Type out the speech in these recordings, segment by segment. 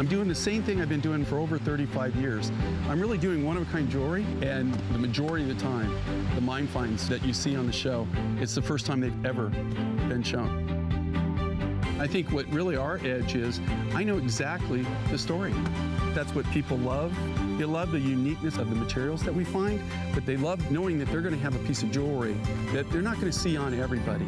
I'm doing the same thing I've been doing for over 35 years. I'm really doing one-of-a-kind jewelry, and the majority of the time, the mine finds that you see on the show, it's the first time they've ever been shown. I think what really our edge is, I know exactly the story. That's what people love. They love the uniqueness of the materials that we find, but they love knowing that they're going to have a piece of jewelry that they're not going to see on everybody.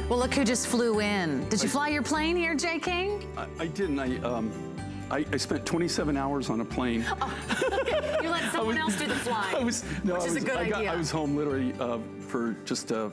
Well, look who just flew in. Did you fly your plane here, Jay King? I didn't. I spent 27 hours on a plane. Oh, okay. You let someone else do the flying, which is a good idea. I was home literally for just a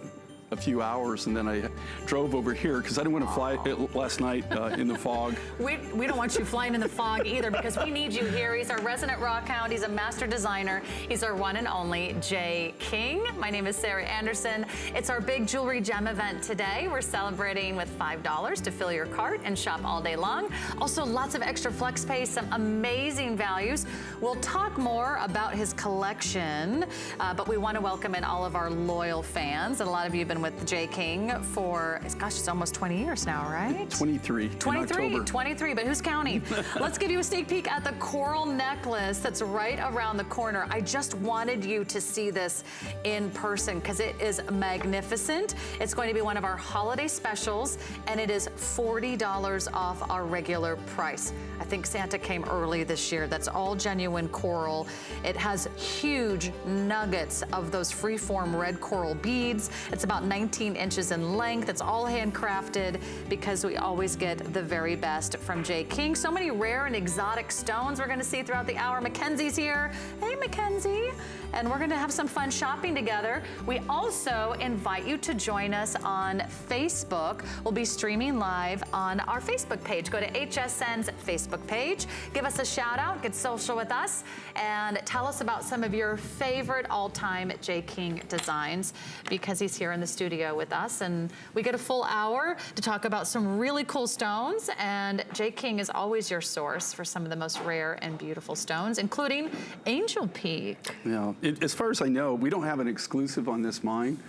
few hours, and then I drove over here because I didn't want to fly last night in the fog. We don't want you flying in the fog either, because we need you here. He's our resident rock hound. He's a master designer. He's our one and only Jay King. My name is Sarah Anderson. It's our big jewelry gem event today. We're celebrating with $5 to fill your cart and shop all day long. Also, lots of extra flex pay, some amazing values. We'll talk more about his collection, but we want to welcome in all of our loyal fans. And a lot of you have been with Jay King for, gosh, it's almost 20 years now, right? 23. 23, but who's counting? Let's give you a sneak peek at the coral necklace that's right around the corner. I just wanted you to see this in person because it is magnificent. It's going to be one of our holiday specials, and it is $40 off our regular price. I think Santa came early this year. That's all genuine coral. It has huge nuggets of those free-form red coral beads. It's about 19 inches in length. It's all handcrafted because we always get the very best from Jay King. So many rare and exotic stones we're going to see throughout the hour. Mackenzie's here. Hey, Mackenzie. And we're going to have some fun shopping together. We also invite you to join us on Facebook. We'll be streaming live on our Facebook page. Go to HSN's Facebook page. Give us a shout out, get social with us, and tell us about some of your favorite all-time Jay King designs, because he's here in the studio with us, and we get a full hour to talk about some really cool stones. And Jay King is always your source for some of the most rare and beautiful stones, including Angel Peak. Yeah. As far as I know, we don't have an exclusive on this mine.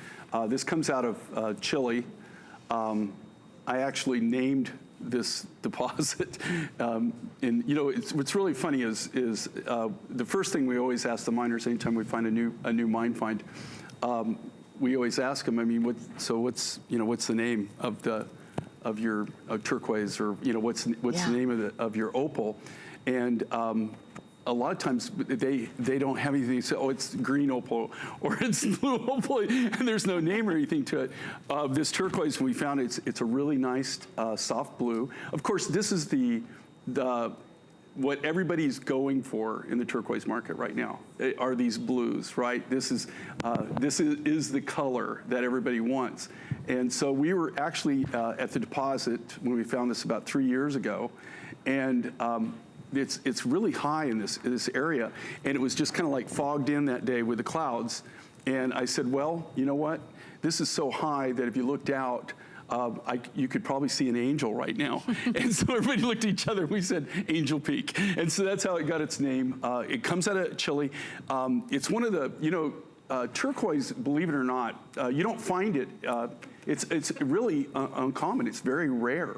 This comes out of Chile. I actually named this deposit. And you know, what's really funny is the first thing we always ask the miners anytime we find a new mine find. We always ask them, I mean, what's the name of your turquoise, or what's the name of your opal? And a lot of times they don't have anything to say, oh, it's green opal or it's blue opal, and there's no name or anything to it. This turquoise, we found it's a really nice soft blue. Of course, this is what everybody's going for in the turquoise market right now are these blues, right? This is the color that everybody wants. And so we were actually at the deposit when we found this about 3 years ago, and it's really high in this area, and it was just kind of like fogged in that day with the clouds. And I said, well, you know what? This is so high that if you looked out, you could probably see an angel right now. And so everybody looked at each other. We said Angel Peak. And so that's how it got its name. It comes out of Chile. It's one of the, turquoise, believe it or not, you don't find it. It's really uncommon. It's very rare.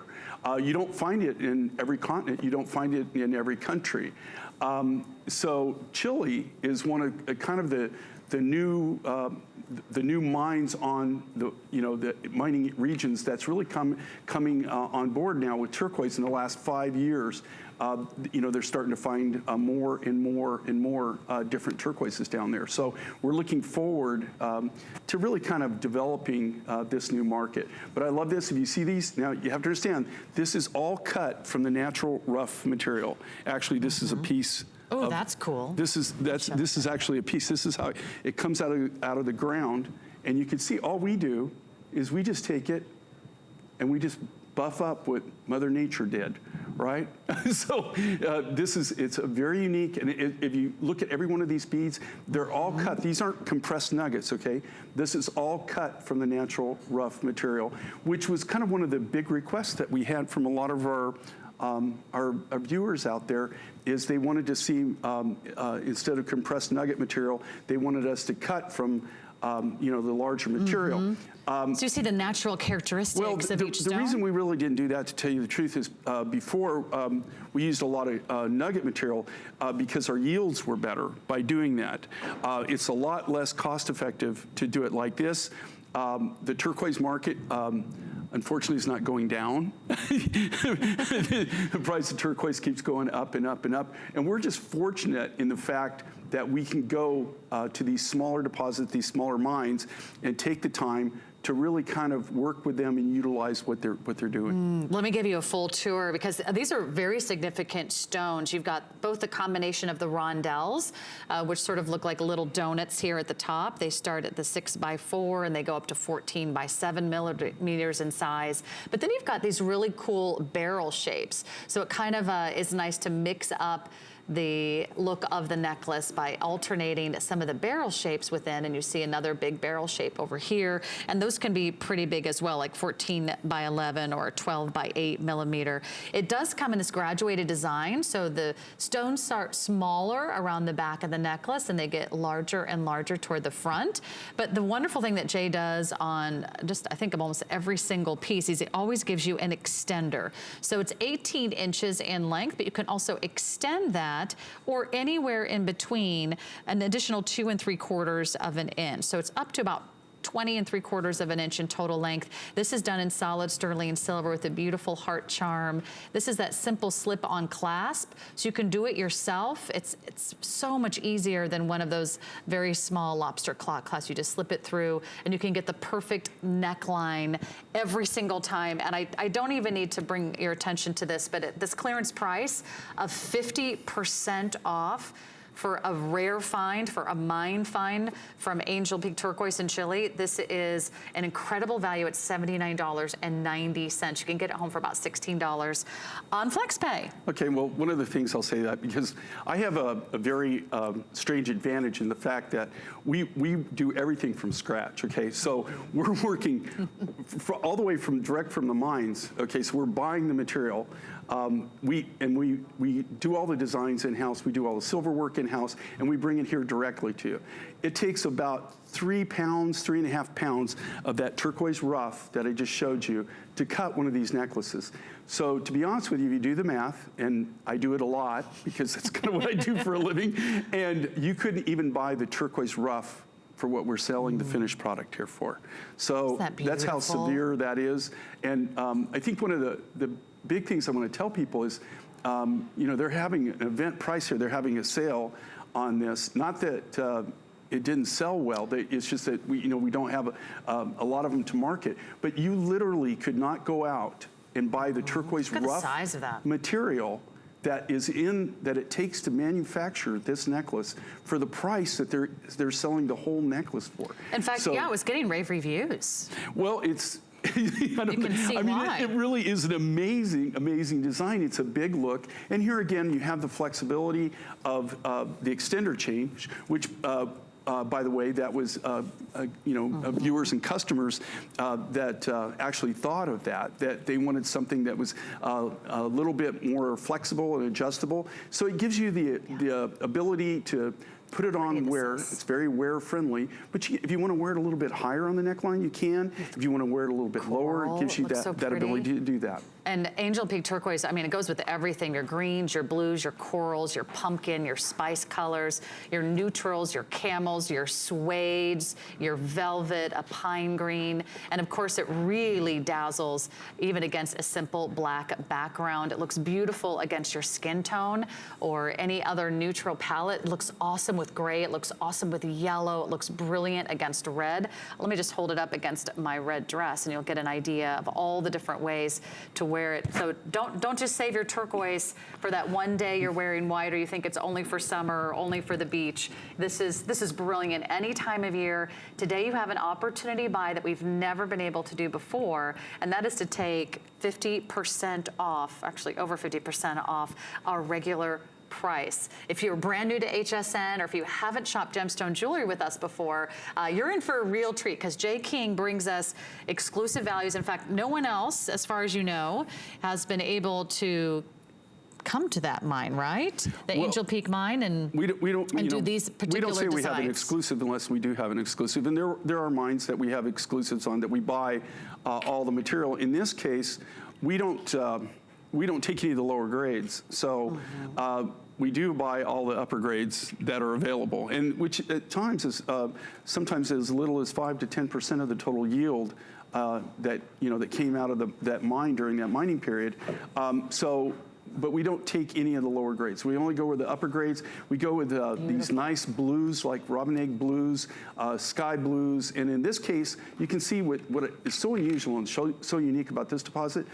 You don't find it in every continent. You don't find it in every country. So Chile is one of kind of the new mines on the mining regions that's really coming on board now with turquoise in the last 5 years. They're starting to find more and more different turquoises down there. So we're looking forward to really kind of developing this new market. But I love this. If you see these, now you have to understand, this is all cut from the natural rough material. Actually, this is a piece. Oh, that's cool. This is actually a piece. This is how it comes out of the ground, and you can see all we do is we just take it and we just buff up what Mother Nature did, right? So it's a very unique, and if you look at every one of these beads, they're all cut. These aren't compressed nuggets, okay? This is all cut from the natural rough material, which was kind of one of the big requests that we had from a lot of our viewers out there, is they wanted to see, instead of compressed nugget material, they wanted us to cut from you know, the larger material. So you see the natural characteristics of each stone? The reason we really didn't do that, to tell you the truth, is before we used a lot of nugget material because our yields were better by doing that. It's a lot less cost effective to do it like this. The turquoise market, unfortunately, is not going down. The price of turquoise keeps going up and up and up. And we're just fortunate in the fact that we can go to these smaller deposits, these smaller mines, and take the time to really kind of work with them and utilize what they're doing. Let me give you a full tour, because these are very significant stones. You've got both the combination of the rondelles, which sort of look like little donuts here at the top. They start at the 6x4 and they go up to 14x7 millimeters in size. But then you've got these really cool barrel shapes. So it kind of is nice to mix up the look of the necklace by alternating some of the barrel shapes within, and you see another big barrel shape over here, and those can be pretty big as well, like 14x11 or 12x8 millimeter. It does come in this graduated design, so the stones start smaller around the back of the necklace and they get larger and larger toward the front. But the wonderful thing that Jay does on just, I think, of almost every single piece is it always gives you an extender. So it's 18 inches in length, but you can also extend that or anywhere in between an additional 2 3/4 of an inch. So it's up to about 20 3/4 of an inch in total length. This is done in solid sterling silver with a beautiful heart charm. This is that simple slip-on clasp, so you can do it yourself. It's so much easier than one of those very small lobster claw clasps. You just slip it through and you can get the perfect neckline every single time. And I don't even need to bring your attention to this, but this clearance price of 50% off for a rare find, for a mine find from Angel Peak Turquoise in Chile. This is an incredible value at $79.90. You can get it home for about $16 on FlexPay. Okay, well, one of the things I'll say that because I have a very strange advantage in the fact that we do everything from scratch, okay? So we're working all the way direct from the mines, okay? So we're buying the material. We do all the designs in-house, we do all the silver work in-house, and we bring it here directly to you. It takes about 3 pounds, 3.5 pounds of that turquoise rough that I just showed you to cut one of these necklaces. So to be honest with you, if you do the math, and I do it a lot because that's kind of what I do for a living, and you couldn't even buy the turquoise rough for what we're selling the finished product here for. So that's how severe that is. And I think one of the big things I want to tell people is, you know, they're having an event price here. They're having a sale on this. Not that it didn't sell well. It's just that we don't have a lot of them to market. But you literally could not go out and buy the turquoise rough material that it takes to manufacture this necklace for the price that they're selling the whole necklace for. In fact, yeah, it was getting rave reviews. Well, it's. You can see why. It really is an amazing, amazing design. It's a big look. And here again, you have the flexibility of the extender chain, which, by the way, that was, viewers and customers that actually thought of that they wanted something that was a little bit more flexible and adjustable. So it gives you the ability to put it on wear. It's very wear friendly, but if you want to wear it a little bit higher on the neckline, you can. If you want to wear it a little bit lower, it gives you that ability to do that. And Angel Peak Turquoise, I mean, it goes with everything, your greens, your blues, your corals, your pumpkin, your spice colors, your neutrals, your camels, your suedes, your velvet, a pine green. And of course, it really dazzles even against a simple black background. It looks beautiful against your skin tone or any other neutral palette. It looks awesome with gray. It looks awesome with yellow. It looks brilliant against red. Let me just hold it up against my red dress and you'll get an idea of all the different ways to wear it. So don't just save your turquoise for that one day you're wearing white or you think it's only for summer or only for the beach. This is brilliant any time of year. Today you have an opportunity buy that we've never been able to do before, and that is to take 50% off, actually over 50% off our regular price. If you're brand new to HSN or if you haven't shopped gemstone jewelry with us before, you're in for a real treat because Jay King brings us exclusive values. In fact, no one else, as far as you know, has been able to come to that mine, right? The Angel Peak mine, and we don't do these particular we don't say designs. we have an exclusive unless we do have an exclusive. And there are mines that we have exclusives on that we buy all the material. In this case, we don't take any of the lower grades. So we do buy all the upper grades that are available, and which at times is sometimes as little as 5 to 10% of the total yield that came out of that mine during that mining period. But we don't take any of the lower grades. We only go with the upper grades. We go with these nice blues like robin egg blues, sky blues, and in this case, you can see what is so unusual and so unique about this deposit.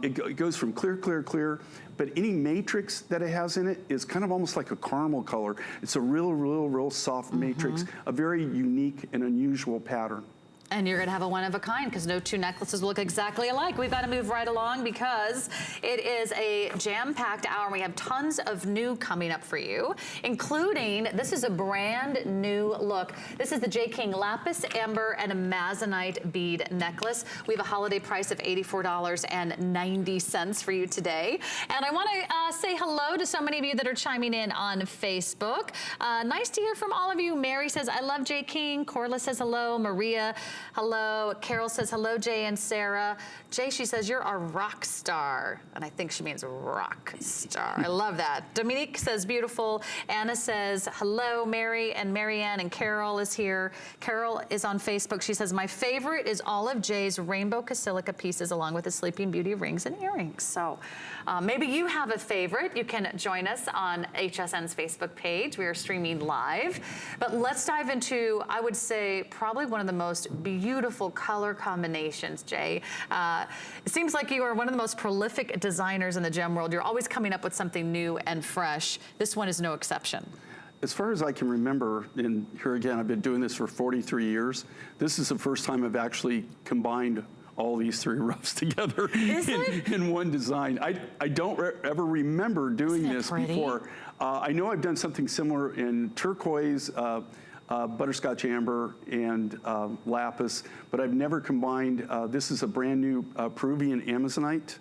It goes from clear, clear, clear, but any matrix that it has in it is kind of almost like a caramel color. It's a real soft matrix, a very unique and unusual pattern. And you're gonna have a one-of-a-kind because no two necklaces look exactly alike. We've got to move right along because it is a jam-packed hour and we have tons of new coming up for you, including, this is a brand new look. This is the J. King Lapis, Amber, and a Amazonite bead necklace. We have a holiday price of $84.90 for you today. And I want to say hello to so many of you that are chiming in on Facebook. Nice to hear from all of you. Mary says, I love J. King. Corla says hello. Maria, hello. Carol says hello, Jay and Sarah. Jay, she says, you're a rock star. And I think she means rock star. I love that. Dominique says beautiful. Anna says hello, Mary and Marianne, and Carol is here. Carol is on Facebook. She says, my favorite is all of Jay's rainbow Casilica pieces along with the Sleeping Beauty rings and earrings. So maybe you have a favorite. You can join us on HSN's Facebook page. We are streaming live. But let's dive into, I would say, probably one of the most beautiful color combinations, Jay. It seems like you are one of the most prolific designers in the gem world. You're always coming up with something new and fresh. This one is no exception. As far as I can remember, and here again, I've been doing this for 43 years. This is the first time I've actually combined all these three roughs together in one design. I don't ever remember doing this before. I know I've done something similar in turquoise, butterscotch amber, and lapis, but I've never combined. This is a brand new Peruvian Amazonite.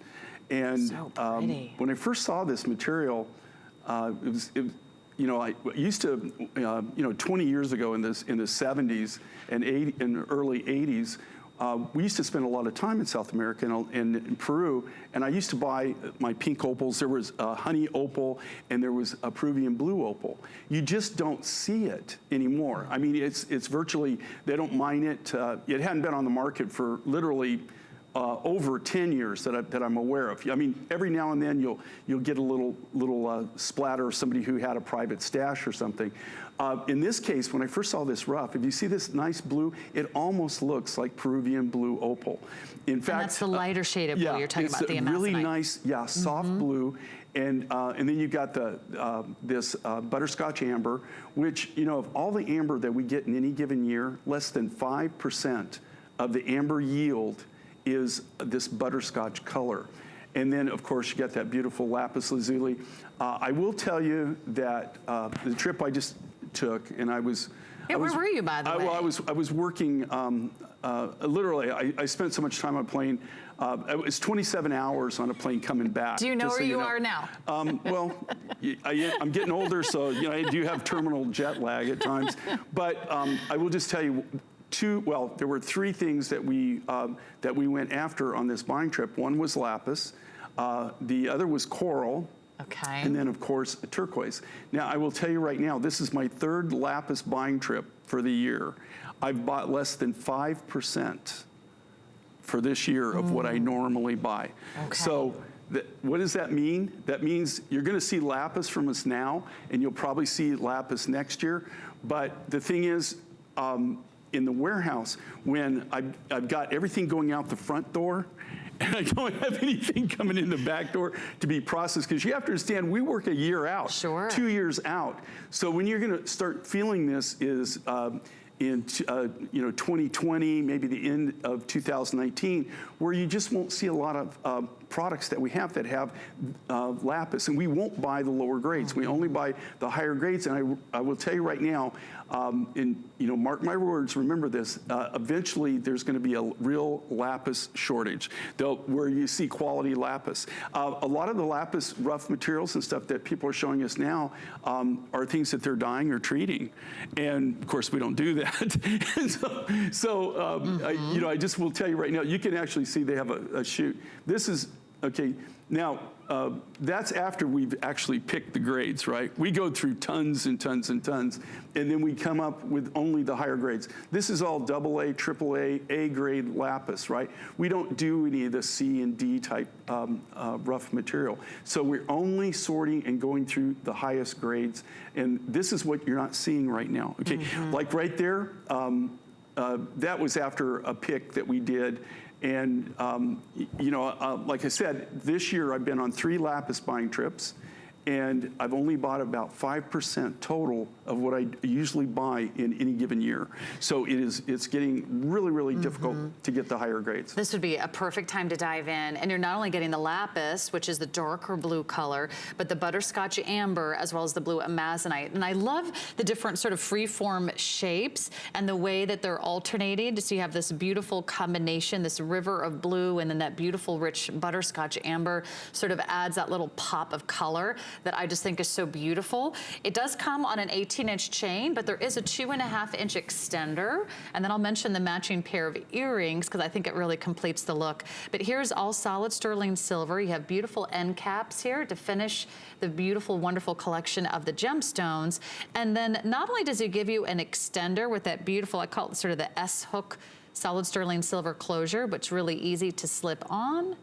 And so pretty. When I first saw this material, I used to, 20 years ago in the 70s and early 80s, we used to spend a lot of time in South America and in Peru, and I used to buy my pink opals. There was a honey opal, and there was a Peruvian blue opal. You just don't see it anymore. I mean, it's virtually, they don't mine it. It hadn't been on the market for literally over 10 years that I'm aware of. I mean, every now and then you'll get a little splatter of somebody who had a private stash or something. In this case, when I first saw this rough, if you see this nice blue, it almost looks like Peruvian blue opal. In fact, and that's the lighter shade of blue you're talking about, the Amazonite. It's really nice, soft blue. And then you've got this butterscotch amber, which, of all the amber that we get in any given year, less than 5% of the amber yield is this butterscotch color. And then, of course, you got that beautiful lapis lazuli. I will tell you that the trip I just took, and I was... Yeah, where were you, by the way? Well, I was working, literally, I spent so much time on a plane. It was 27 hours on a plane coming back. Do you know where you are now? Well, I'm getting older, so I do have terminal jet lag at times. But I will just tell you, there were three things that we went after on this buying trip. One was lapis, the other was coral, okay, and then of course turquoise. Now I will tell you right now, this is my third lapis buying trip for the year. I've bought less than 5% for this year of what I normally buy. Okay. So what does that mean? That means you're going to see lapis from us now, and you'll probably see lapis next year. But the thing is, in the warehouse, when I've got everything going out the front door, and I don't have anything coming in the back door to be processed, because you have to understand, we work a year out, sure, 2 years out. So when you're going to start feeling this is in 2020, maybe the end of 2019, where you just won't see a lot of products that we have that have lapis, and we won't buy the lower grades. We only buy the higher grades, and I will tell you right now, mark my words, remember this, eventually there's going to be a real lapis shortage, where you see quality lapis. A lot of the lapis rough materials and stuff that people are showing us now are things that they're dyeing or treating, and of course we don't do that. I just will tell you right now, you can actually see they have a shoot. This is, okay, now that's after we've actually picked the grades, right? We go through tons and tons and tons, and then we come up with only the higher grades. This is all AA, AAA, A grade lapis, right? We don't do any of the C and D type rough material. So we're only sorting and going through the highest grades, and this is what you're not seeing right now. Okay, like right there, that was after a pick that we did. And, like I said, this year I've been on 3 lapis buying trips, and I've only bought about 5% total of what I usually buy in any given year. So it's getting really, really difficult to get the higher grades. This would be a perfect time to dive in. And you're not only getting the lapis, which is the darker blue color, but the butterscotch amber, as well as the blue amazonite. And I love the different sort of free-form shapes and the way that they're alternated. So you have this beautiful combination, this river of blue, and then that beautiful rich butterscotch amber sort of adds that little pop of color that I just think is so beautiful. It does come on an 18-inch chain, but there is a 2.5-inch extender. And then I'll mention the matching pair of earrings because I think it really completes the look. But here's all solid sterling silver. You have beautiful end caps here to finish the beautiful, wonderful collection of the gemstones. And then not only does it give you an extender with that beautiful, I call it sort of the S-hook solid sterling silver closure, but it's really easy to slip on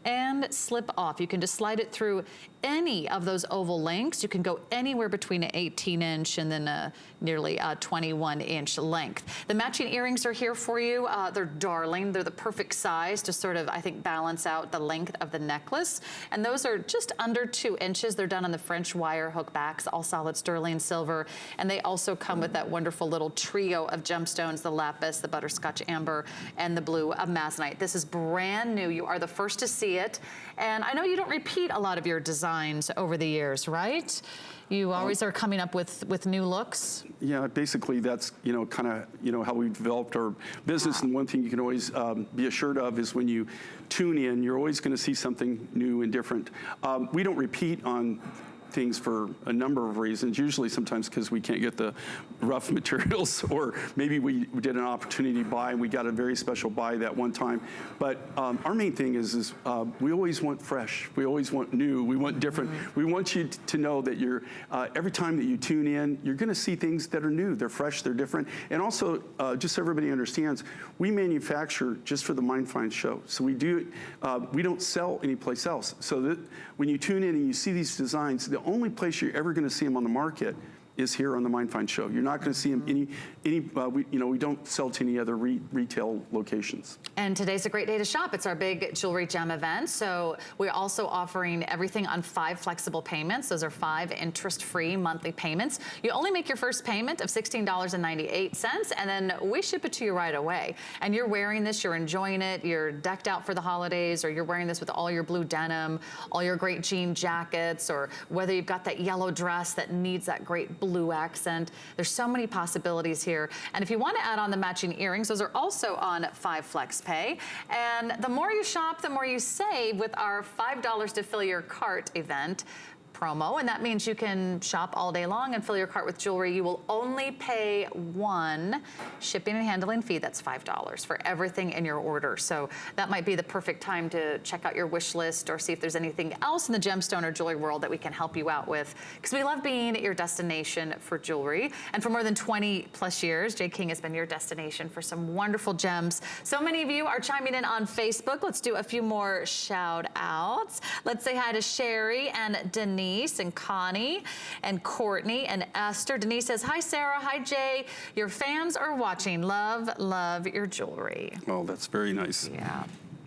and slip off. You can just slide it through any of those oval lengths. You can go anywhere between an 18-inch and then a nearly 21-inch length. The matching earrings are here for you. They're darling. They're the perfect size to sort of, I think, balance out the length of the necklace. And those are just under 2 inches. They're done on the French wire hook backs, all solid sterling silver. And they also come with that wonderful little trio of gemstones, the lapis, the butterscotch amber, and the blue amazonite. This is brand new. You are the first to see it. And I know you don't repeat a lot of your designs over the years, right? You always are coming up with new looks. Yeah, basically that's, kind of, how we developed our business. And one thing you can always be assured of is when you tune in, you're always going to see something new and different. We don't repeat on things for a number of reasons, usually sometimes because we can't get the rough materials, or maybe we did an opportunity buy and we got a very special buy that one time. But our main thing is we always want fresh, we always want new, we want different. We want you to know that you're, every time that you tune in, you're gonna see things that are new, they're fresh, they're different. And also, just so everybody understands, we manufacture just for the Mind Find show. So we don't sell anyplace else. So that when you tune in and you see these designs, the only place you're ever going to see them on the market is here on the Mind Find show. You're not going to see them we don't sell to any other retail locations. And today's a great day to shop. It's our big jewelry gem event. So we're also offering everything on 5 flexible payments. Those are 5 interest-free monthly payments. You only make your first payment of $16.98, and then we ship it to you right away. And you're wearing this, you're enjoying it, you're decked out for the holidays, or you're wearing this with all your blue denim, all your great jean jackets, or whether you've got that yellow dress that needs that great blue accent. There's so many possibilities here. And if you want to add on the matching earrings, those are also on 5 Flex Pay. And the more you shop, the more you save with our $5 to fill your cart event promo, and that means you can shop all day long and fill your cart with jewelry. You will only pay 1 shipping and handling fee. That's $5 for everything in your order. So that might be the perfect time to check out your wish list or see if there's anything else in the gemstone or jewelry world that we can help you out with, because we love being your destination for jewelry. And for more than 20 plus years, J. King has been your destination for some wonderful gems. So many of you are chiming in on Facebook. Let's do a few more shout outs. Let's say hi to Sherry and Denise and Connie and Courtney and Esther. Denise says, hi, Sarah. Hi, Jay. Your fans are watching. Love, love your jewelry. Oh, that's very nice. Yeah.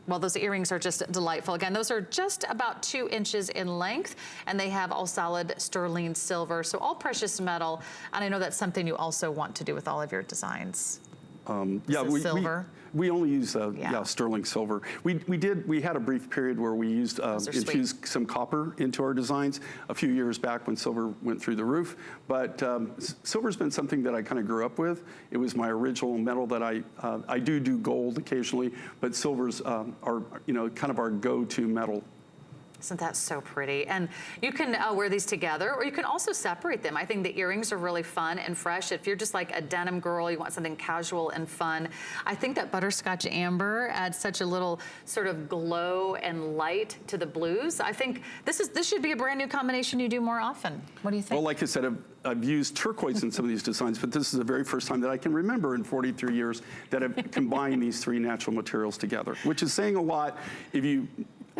Well, those earrings are just delightful. Again, those are just about 2 inches in length, and they have all solid sterling silver, so all precious metal. And I know that's something you also want to do with all of your designs. Yeah, silver. We only use sterling silver. We had a brief period where we used infused some copper into our designs a few years back when silver went through the roof. But silver's been something that I kind of grew up with. It was my original metal that I do gold occasionally, but silver's our kind of our go-to metal. Isn't that so pretty? And you can wear these together, or you can also separate them. I think the earrings are really fun and fresh. If you're just like a denim girl, you want something casual and fun. I think that butterscotch amber adds such a little sort of glow and light to the blues. I think this should be a brand new combination you do more often. What do you think? Well, like I said, I've used turquoise in some of these designs, but this is the very first time that I can remember in 43 years that I've combined these 3 natural materials together, which is saying a lot if you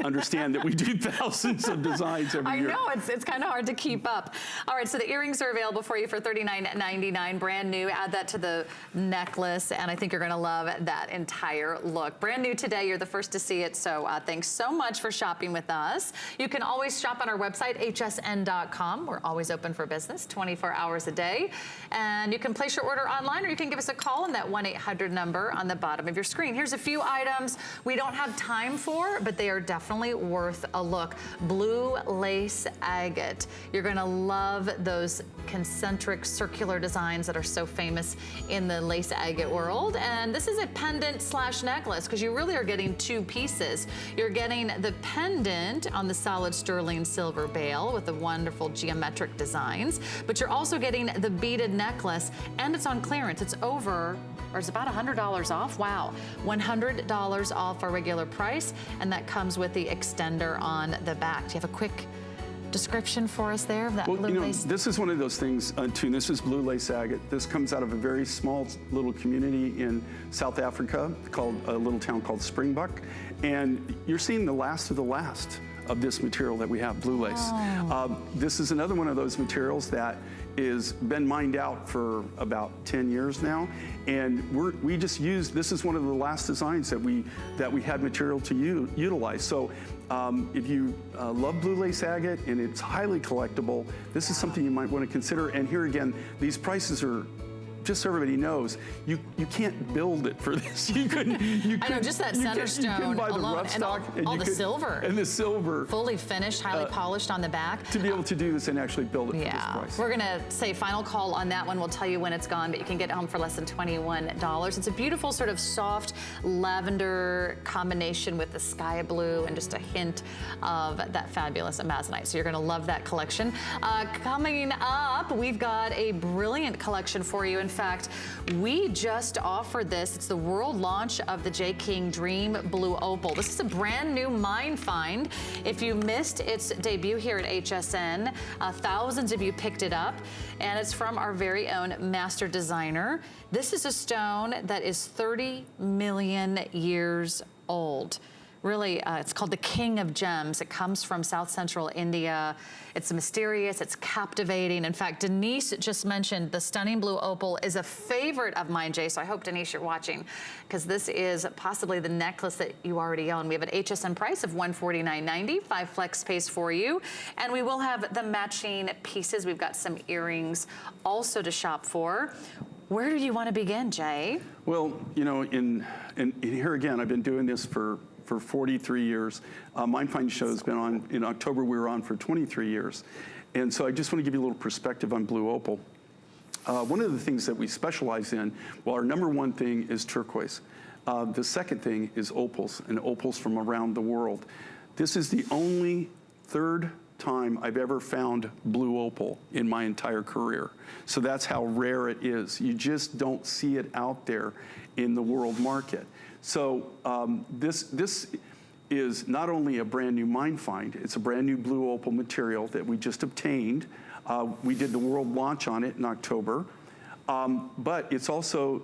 understand that we do thousands of designs every year. I know, it's kind of hard to keep up. All right, so the earrings are available for you for $39.99, brand new. Add that to the necklace, and I think you're gonna love that entire look. Brand new today, you're the first to see it, so thanks so much for shopping with us. You can always shop on our website, hsn.com. We're always open for business, 24 hours a day. And you can place your order online, or you can give us a call on that 1-800 number on the bottom of your screen. Here's a few items we don't have time for, but they are definitely worth a look. Blue lace agate. You're gonna love those concentric circular designs that are so famous in the lace agate world. And this is a pendant slash necklace, because you really are getting 2 pieces. You're getting the pendant on the solid sterling silver bail with the wonderful geometric designs, but you're also getting the beaded necklace, and it's on clearance. It's about $100 off. Wow, $100 off our regular price, and that comes with the extender on the back. Do you have a quick description for us there of that blue lace? This is one of those things, too. This is blue lace agate. This comes out of a very small little community in South Africa called a little town called Springbok, and you're seeing the last of this material that we have, blue lace. This is another one of those materials that is been mined out for about 10 years now, and we just used, this is one of the last designs that we had material to utilize. So if you love blue lace agate and it's highly collectible, this is something you might want to consider. And here again, these prices are, just so everybody knows, you can't build it for this. You couldn't. I know, just that center stone buy the alone, rough stock, and all the silver. And the silver. Fully finished, highly polished on the back. To be able to do this and actually build it for this price. We're gonna say final call on that one. We'll tell you when it's gone, but you can get it home for less than $21. It's a beautiful sort of soft lavender combination with the sky blue and just a hint of that fabulous amazonite. So you're gonna love that collection. Coming up, we've got a brilliant collection for you. In fact, we just offered this. It's the world launch of the J. King Dream Blue Opal. This is a brand new mine find. If you missed its debut here at HSN, thousands of you picked it up, and it's from our very own master designer. This is a stone that is 30 million years old. Really, it's called the King of Gems. It comes from South Central India. It's mysterious, it's captivating. In fact, Denise just mentioned the stunning blue opal is a favorite of mine, Jay, so I hope, Denise, you're watching, because this is possibly the necklace that you already own. We have an HSN price of $149.90, 5 flex pays for you, and we will have the matching pieces. We've got some earrings also to shop for. Where do you want to begin, Jay? Well, you know, in here again, I've been doing this for 43 years. Mine Find Show has been on, in October we were on for 23 years. And so I just want to give you a little perspective on blue opal. One of the things that we specialize in, well, our #1 thing is turquoise. The second thing is opals, and opals from around the world. This is the only 3rd time I've ever found blue opal in my entire career. So that's how rare it is. You just don't see it out there in the world market. So this is not only a brand new mine find, it's a brand new blue opal material that we just obtained. We did the world launch on it in October, but it's also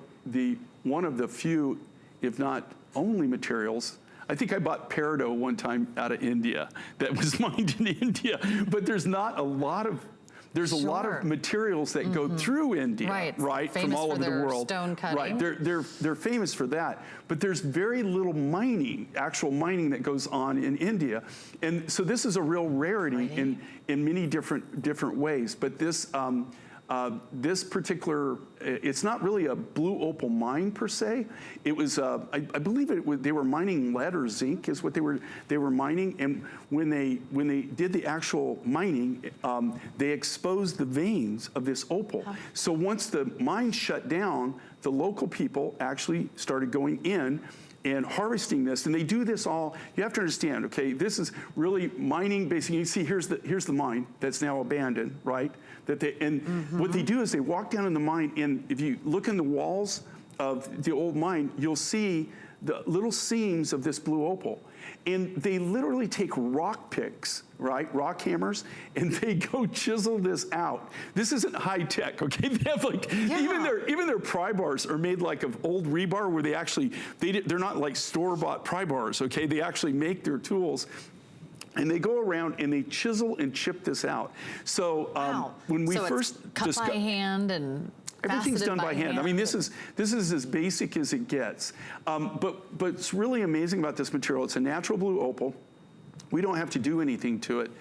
one of the few, if not only materials. I think I bought peridot one time out of India that was mined in India, but there's not a lot of there's a lot of materials that go through India, right, from Famous all for over the their world. stone cutting. Right, they're famous for that, but there's very little mining, actual mining that goes on in India, and so this is a real rarity in many different ways. But this this particular, it's not really a blue opal mine per se. It was, I believe they were mining lead or zinc is what they were mining. And when they did the actual mining, they exposed the veins of this opal. So once the mine shut down, the local people actually started going in and harvesting this, and they do this all. You have to understand, okay? This is really mining. Basically, you see here's the mine that's now abandoned, right? What they do is they walk down in the mine, and if you look in the walls of the old mine, you'll see the little seams of this blue opal. And they literally take rock picks, right, rock hammers, and they go chisel this out. This isn't high tech, okay? They have like, even their pry bars are made like of old rebar where they actually, they're not like store-bought pry bars, okay? They actually make their tools. And they go around and they chisel and chip this out. So when we first cut by hand and everything's done by hand. I mean, this is as basic as it gets. But it's really amazing about this material. It's a natural blue opal. We don't have to do anything to it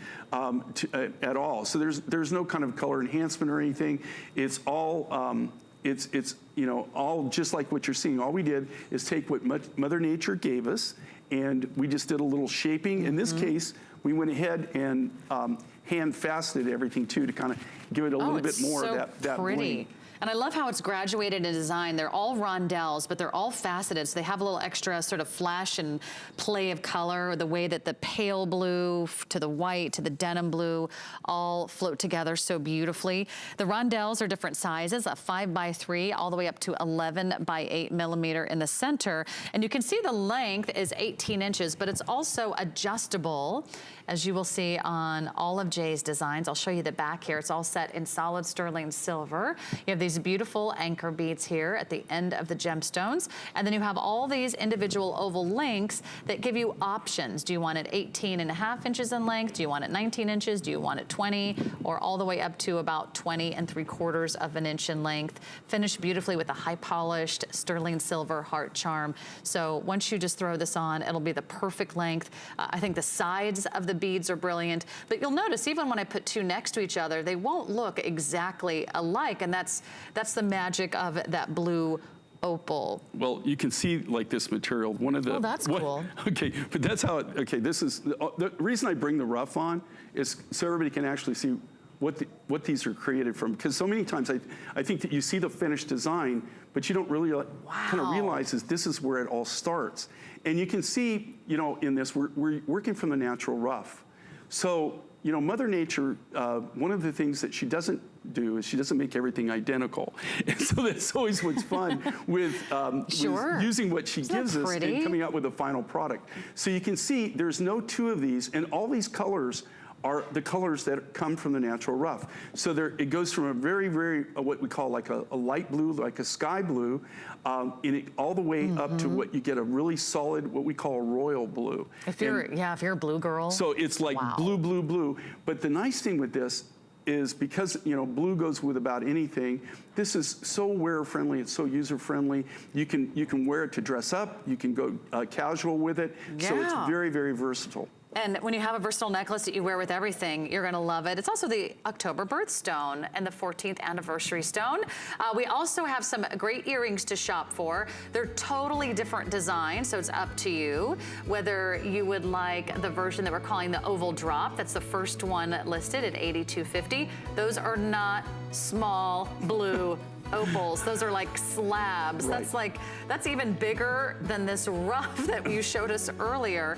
at all. So there's no kind of color enhancement or anything. It's all it's you know, all just like what you're seeing. All we did is take what Mother Nature gave us, and we just did a little shaping. In this case, we went ahead and hand faceted everything too, to kind of give it a little bit more of that bling. And I love how it's graduated in design. They're all rondelles, but they're all faceted, so they have a little extra sort of flash and play of color, the way that the pale blue to the white to the denim blue all float together so beautifully. The rondelles are different sizes, a 5x3 all the way up to 11x8 millimeter in the center. And you can see the length is 18 inches, but it's also adjustable, as you will see on all of Jay's designs. I'll show you the back here. It's all set in solid sterling silver. You have these beautiful anchor beads here at the end of the gemstones. And then you have all these individual oval links that give you options. Do you want it 18.5 inches in length? Do you want it 19 inches? Do you want it 20? Or all the way up to about 20.75 of an inch in length. Finished beautifully with a high polished sterling silver heart charm. So once you just throw this on, it'll be the perfect length. I think the sides of the beads are brilliant, but you'll notice even when I put two next to each other, they won't look exactly alike, and that's the magic of that blue opal. Well, you can see like this material. One of the that's cool. Okay, but that's how it. Okay, this is the reason I bring the rough on is so everybody can actually see what these are created from. Because so many times I think that you see the finished design, but you don't really kind of realize this is where it all starts. And you can see, you know, in this we're working from the natural rough. So, you know, Mother Nature, one of the things that she doesn't do is she doesn't make everything identical. And so that's always what's fun with using what she gives us and coming out with a final product. So you can see there's no two of these, and all these colors are the colors that come from the natural rough. So it goes from a very, very, what we call like a light blue, like a sky blue, all the way up to what you get a really solid, what we call a royal blue. If you're a blue girl. So it's like blue, blue, blue. But the nice thing with this is because, you know, blue goes with about anything, this is so wearer friendly, it's so user friendly. You can wear it to dress up, you can go casual with it. So it's very, very versatile. And when you have a versatile necklace that you wear with everything, you're gonna love it. It's also the October birthstone and the 14th anniversary stone. We also have some great earrings to shop for. They're totally different designs, so it's up to you whether you would like the version that we're calling the oval drop. That's the first one listed at $82.50. Those are not small blue opals. Those are like slabs. Right. That's even bigger than this rough that you showed us earlier.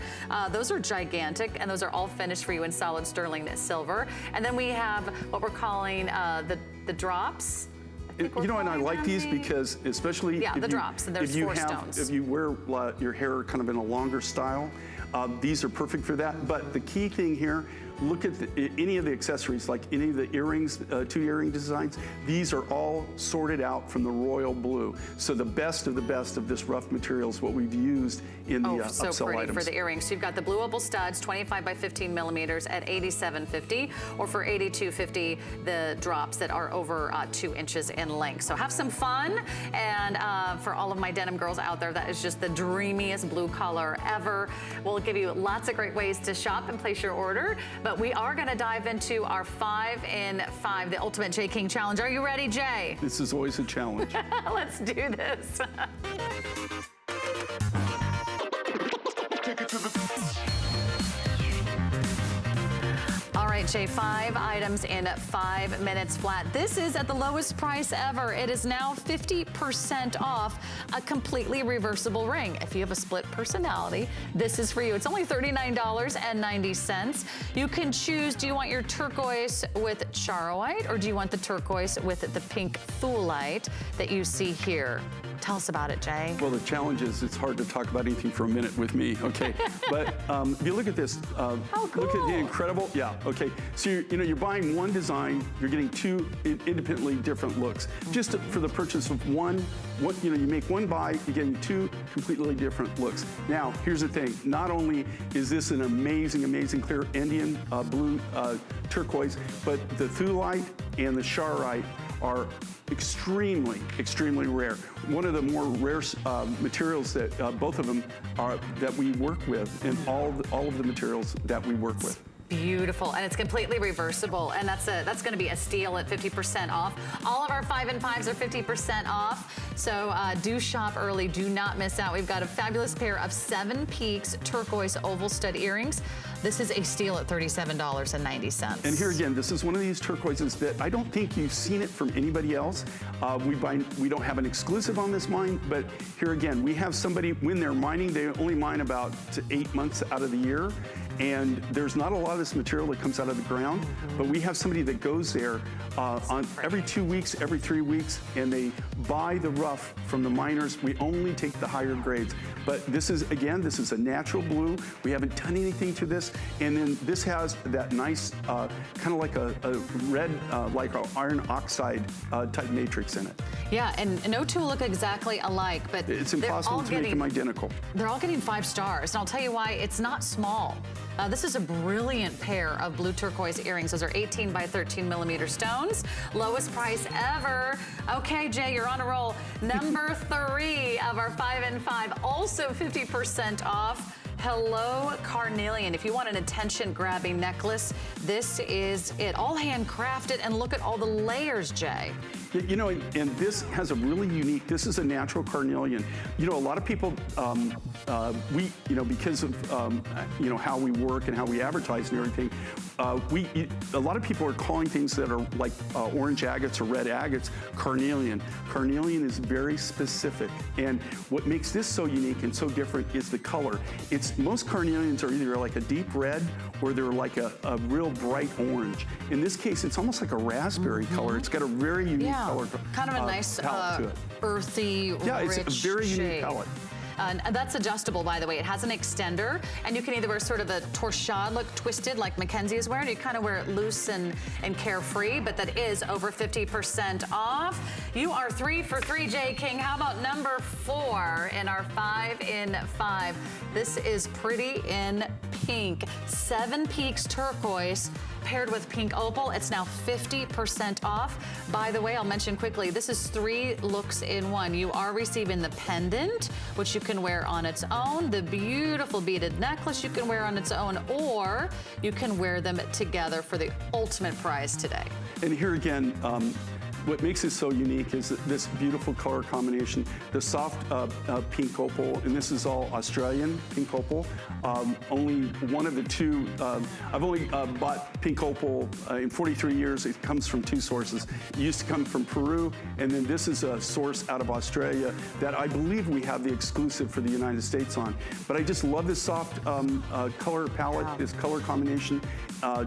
Those are gigantic, and those are all finished for you in solid sterling silver. And then we have what we're calling the drops. You know, and I like these because, especially the drops, and there's four stones. If you wear your hair kind of in a longer style, these are perfect for that. But the key thing here, look at any of the accessories, like any of the earrings, 2 earring designs. These are all sorted out from the royal blue. So the best of this rough material is what we've used in the so upsell pretty items. for the earrings. So you've got the blue opal studs, 25 by 15 millimeters at $87.50, or for $82.50, the drops that are over 2 inches in length. So have some fun, and for all of my denim girls out there, that is just the dreamiest blue color ever. We'll give you lots of great ways to shop and place your order, but we are gonna dive into our 5 in 5, the Ultimate J. King Challenge. Are you ready, Jay? This is always a challenge. Let's do this. All right, Jay, 5 items in 5 minutes flat. This is at the lowest price ever. It is now 50% off a completely reversible ring. If you have a split personality, this is for you. It's only $39.90. You can choose, do you want your turquoise with charoite, or do you want the turquoise with the pink thulite that you see here? Tell us about it, Jay. Well, the challenge is it's hard to talk about anything for a minute with me, okay? But if you look at this, cool. Look at the incredible, okay. So you're buying one design, you're getting 2 independently different looks. Just for the purchase of one, you make one buy, you're getting 2 completely different looks. Now, here's the thing. Not only is this an amazing, amazing clear Indian blue turquoise, but the thulite and the charoite are extremely, extremely rare. One of the more rare materials that both of them are that we work with in all of the materials that we work with. Beautiful, and it's completely reversible, and that's going to be a steal at 50% off. All of our 5 in 5s are 50% off, so do shop early, do not miss out. We've got a fabulous pair of 7 Peaks turquoise oval stud earrings. This is a steal at $37.90. And here again, this is one of these turquoises that I don't think you've seen it from anybody else. We don't have an exclusive on this mine, but here again, we have somebody, when they're mining, they only mine about 8 months out of the year. And there's not a lot of this material that comes out of the ground, but we have somebody that goes there on every 2 weeks, every 3 weeks, and they buy the rough from the miners. We only take the higher grades. But this is a natural blue. We haven't done anything to this. And then this has that nice, kind of like a red, like an iron oxide type matrix in it. Yeah, and no two look exactly alike, but it's impossible to make them identical. They're all getting 5 stars, and I'll tell you why. It's not small. This is a brilliant pair of blue turquoise earrings. Those are 18 by 13 millimeter stones. Lowest price ever. Okay, Jay, you're on a roll. Number 3 of our 5 in 5, also 50% off. Hello Carnelian. If you want an attention-grabbing necklace, this is it. All handcrafted, and look at all the layers, Jay. You know, and this has a really unique, this is a natural carnelian. You know, a lot of people, because of, how we work and how we advertise and everything, a lot of people are calling things that are like orange agates or red agates carnelian. Carnelian is very specific. And what makes this so unique and so different is the color. Most carnelians are either like a deep red or they're like a real bright orange. In this case, it's almost like a raspberry color. It's got a very unique color. Kind of a nice earthy, rich it's a very shade. Unique palette. And that's adjustable, by the way. It has an extender, and you can either wear sort of a torchade look, twisted, like Mackenzie is wearing, or you kind of wear it loose and carefree, but that is over 50% off. You are 3 for 3, J. King. How about number 4 in our 5 in 5? This is pretty in pink. 7 Peaks turquoise paired with pink opal. It's now 50% off. By the way, I'll mention quickly, this is 3 looks in 1. You are receiving the pendant, which you can wear on its own, the beautiful beaded necklace you can wear on its own, or you can wear them together for the ultimate prize today. And here again, what makes it so unique is this beautiful color combination, the soft pink opal, and this is all Australian pink opal. Only one of the 2, I've only bought pink opal in 43 years. It comes from 2 sources. It used to come from Peru, and then this is a source out of Australia that I believe we have the exclusive for the United States on. But I just love this soft color palette, this color combination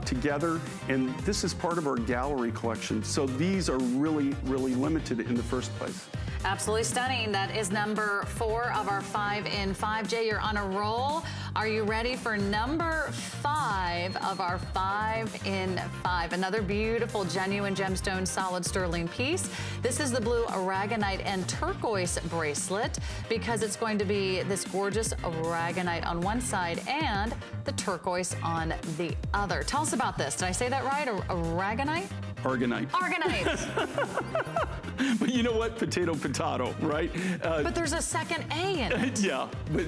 together, and this is part of our gallery collection. So these are really, really limited in the first place. Absolutely stunning. That is number 4 of our 5 in 5. Jay, you're on a roll. Are you ready for number 5 of our 5 in 5? Another beautiful genuine gemstone solid sterling piece. This is the blue aragonite and turquoise bracelet because it's going to be this gorgeous aragonite on one side and the turquoise on the other. Tell us about this. Did I say that right? Aragonite? Argonite. Argonite. But you know what? Potato, right? But there's a second A in it. Yeah, but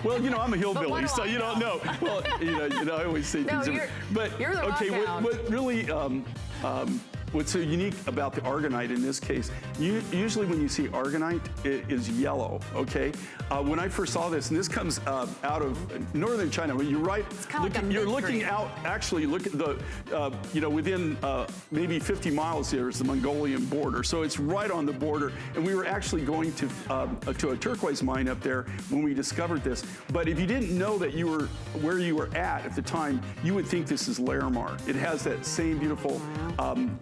well, you know, I'm a hillbilly, so you don't know. Well, you know, I always say things. But you're the okay, rock what really what's so unique about the argonite in this case, usually when you see argonite, it is yellow, okay? When I first saw this, and this comes out of northern China, when you're right, you're looking out, actually look at the, you know, within maybe 50 miles there is the Mongolian border. So it's right on the border. And we were actually going to a turquoise mine up there when we discovered this. But if you didn't know that you were where you were at the time, you would think this is Larimar. It has that same beautiful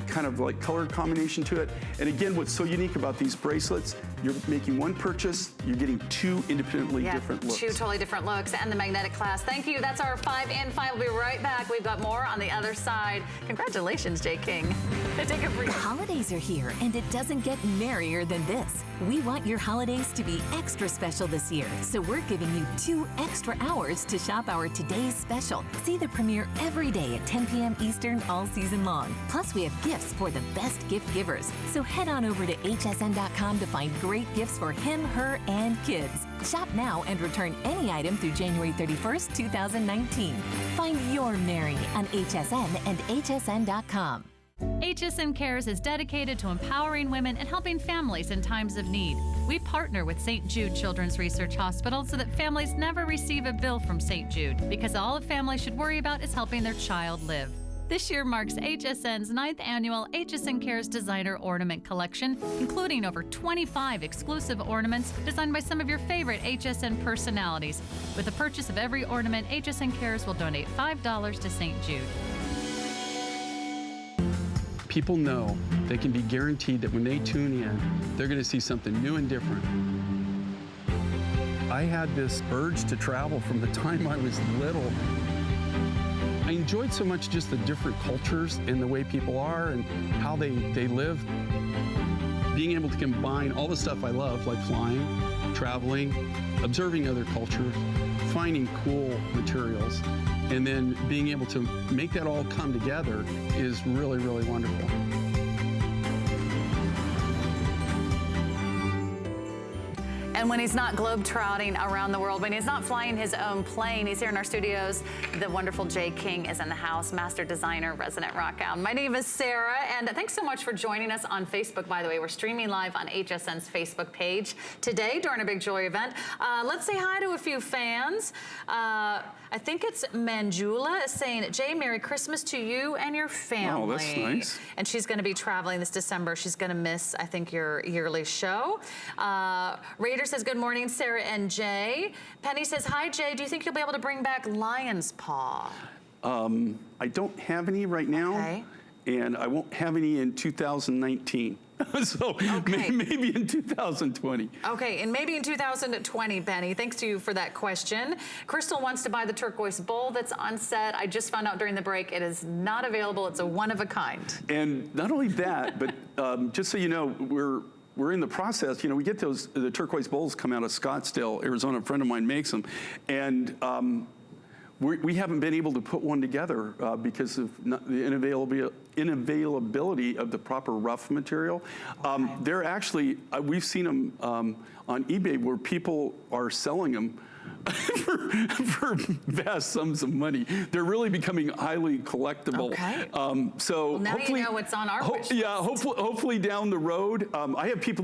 kind of like color combination to it. And again, what's so unique about these bracelets, you're making one purchase, you're getting 2 independently different looks. 2 totally different looks and the magnetic clasp. Thank you. That's our 5 in 5. We'll be right back. We've got more on the other side. Congratulations, Jay King. Take a break. The holidays are here, and it doesn't get merrier than this. We want your holidays to be extra special this year, so we're giving you 2 extra hours to shop our Today's Special. See the premiere every day at 10 p.m. Eastern all season long. Plus, we have gifts for the best gift givers. So head on over to hsn.com to find great gifts for him, her, and kids. Shop now and return any item through January 31st, 2019. Find your Mary on HSN and hsn.com. HSN Cares is dedicated to empowering women and helping families in times of need. We partner with St. Jude Children's Research Hospital so that families never receive a bill from St. Jude, because all a family should worry about is helping their child live. This year marks HSN's 9th annual HSN Cares Designer Ornament Collection, including over 25 exclusive ornaments designed by some of your favorite HSN personalities. With the purchase of every ornament, HSN Cares will donate $5 to St. Jude. People know they can be guaranteed that when they tune in, they're going to see something new and different. I had this urge to travel from the time I was little. I enjoyed so much just the different cultures and the way people are and how they live. Being able to combine all the stuff I love, like flying, traveling, observing other cultures, finding cool materials, and then being able to make that all come together is really, really wonderful. And when he's not globe-trotting around the world, when he's not flying his own plane, he's here in our studios. The wonderful Jay King is in the house, master designer, resident rock hound. My name is Sarah, and thanks so much for joining us on Facebook, by the way. We're streaming live on HSN's Facebook page today during a Big Joy event. Let's say hi to a few fans. I think it's Manjula saying, Jay, Merry Christmas to you and your family. Oh, that's nice. And she's going to be traveling this December. She's going to miss, I think, your yearly show. Raider says, good morning, Sarah and Jay. Penny says, hi, Jay. Do you think you'll be able to bring back lion's paw? I don't have any right now, Okay. and I won't have any in 2019. So Okay. maybe in 2020. Okay, and maybe in 2020, Penny. Thanks to you for that question. Crystal wants to buy the turquoise bowl that's on set. I just found out during the break it is not available. It's a one-of-a-kind. And not only that, but just so you know, we're in the process. You know, we get the turquoise bowls come out of Scottsdale, Arizona. A friend of mine makes them, and we haven't been able to put one together because of the inavailability of the proper rough material. Okay. They're actually, we've seen them on eBay where people are selling them for vast sums of money. They're really becoming highly collectible. Okay. So Well, now hopefully, you know what's on our wish list. Yeah, hopefully down the road. I have people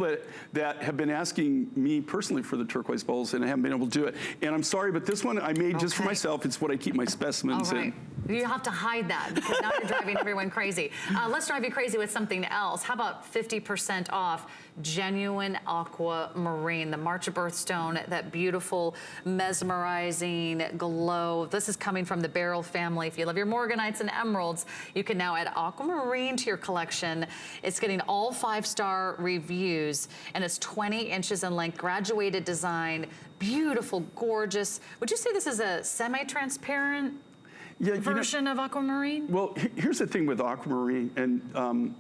that have been asking me personally for the turquoise bowls, and I haven't been able to do it. And I'm sorry, but this one I made just for Okay. myself. It's what I keep my specimens All right. in. You have to hide that because now you're driving everyone crazy. Let's drive you crazy with something else. How about 50% off genuine aquamarine, the March of birthstone, that beautiful metal mesmerizing glow. This is coming from the Beryl family. If you love your morganites and emeralds, you can now add Aquamarine to your collection. It's getting all 5-star reviews, and it's 20 inches in length, graduated design, beautiful, gorgeous. Would you say this is a semi-transparent version of Aquamarine? Well, here's the thing with Aquamarine, and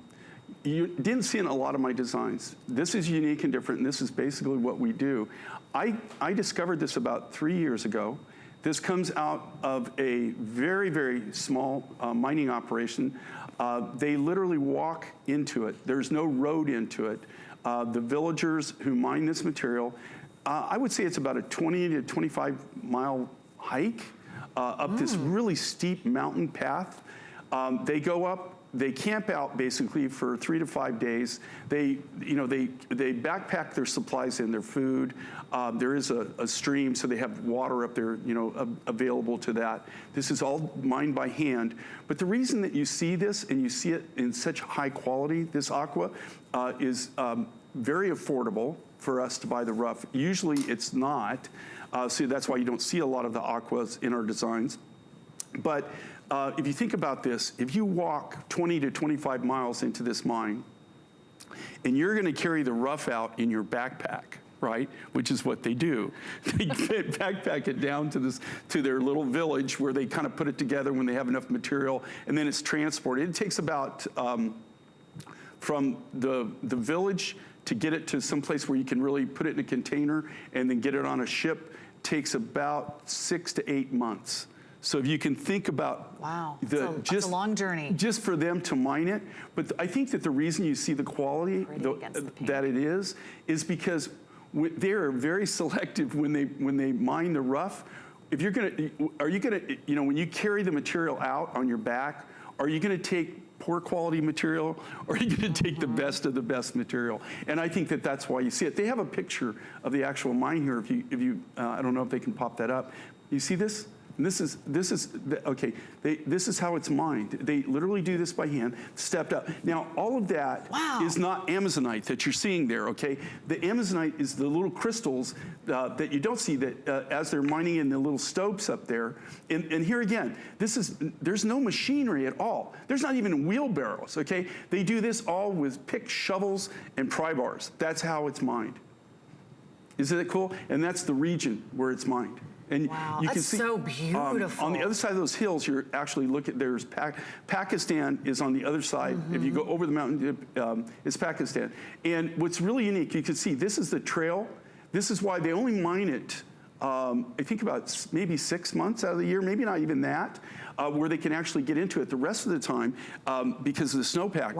you didn't see in a lot of my designs. This is unique and different, and this is basically what we do. I discovered this about 3 years ago. This comes out of a very, very small mining operation. They literally walk into it. There's no road into it. The villagers who mine this material, I would say it's about a 20 to 25 mile hike up this really steep mountain path. They go up. They camp out basically for 3 to 5 days. They backpack their supplies in, their food. There is a stream, so they have water up there, available to that. This is all mined by hand. But the reason that you see this and you see it in such high quality, this aqua, is very affordable for us to buy the rough. Usually it's not, so that's why you don't see a lot of the aquas in our designs. But if you think about this, if you walk 20 to 25 miles into this mine, and you're going to carry the rough out in your backpack, right? Which is what they do. They backpack it down to their little village where they kind of put it together when they have enough material, and then it's transported. It takes about from the village to get it to some place where you can really put it in a container and then get it on a ship takes about 6 to 8 months. So if you can think about that's a long journey. Just for them to mine it. But I think that the reason you see the quality that it is because they are very selective when they mine the rough. If you're when you carry the material out on your back, are you gonna take poor quality material, or are you going to take the best of the best material? And I think that that's why you see it. They have a picture of the actual mine here. If you I don't know if they can pop that up. You see this? And this is how it's mined. They literally do this by hand, stepped up. Now, all of that is not Amazonite that you're seeing there, okay? The Amazonite is the little crystals that you don't see that as they're mining in the little stopes up there. And here again, there's no machinery at all. There's not even wheelbarrows, okay? They do this all with picks, shovels, and pry bars. That's how it's mined. Isn't that cool? And that's the region where it's mined. And you can see, so beautiful. On the other side of those hills, you're actually looking, there's Pakistan is on the other side. If you go over the mountain, it's Pakistan. And what's really unique, you can see this is the trail. This is why they only mine it, I think about maybe 6 months out of the year, maybe not even that, where they can actually get into it. The rest of the time, because of the snowpack,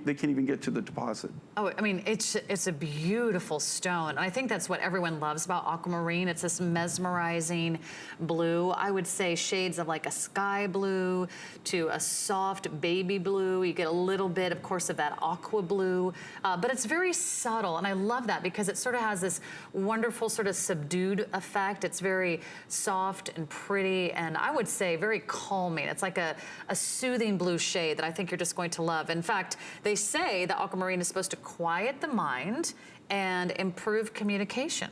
they can't even get to the deposit. Oh, I mean, it's a beautiful stone. And I think that's what everyone loves about Aquamarine. It's this mesmerizing blue. I would say shades of like a sky blue to a soft baby blue. You get a little bit, of course, of that aqua blue, but it's very subtle. And I love that because it sort of has this wonderful sort of subdued effect. It's very soft and pretty, and I would say very calming. It's like a soothing blue shade that I think you're just going to love. In fact, they say that Aquamarine is supposed to quiet the mind and improve communication.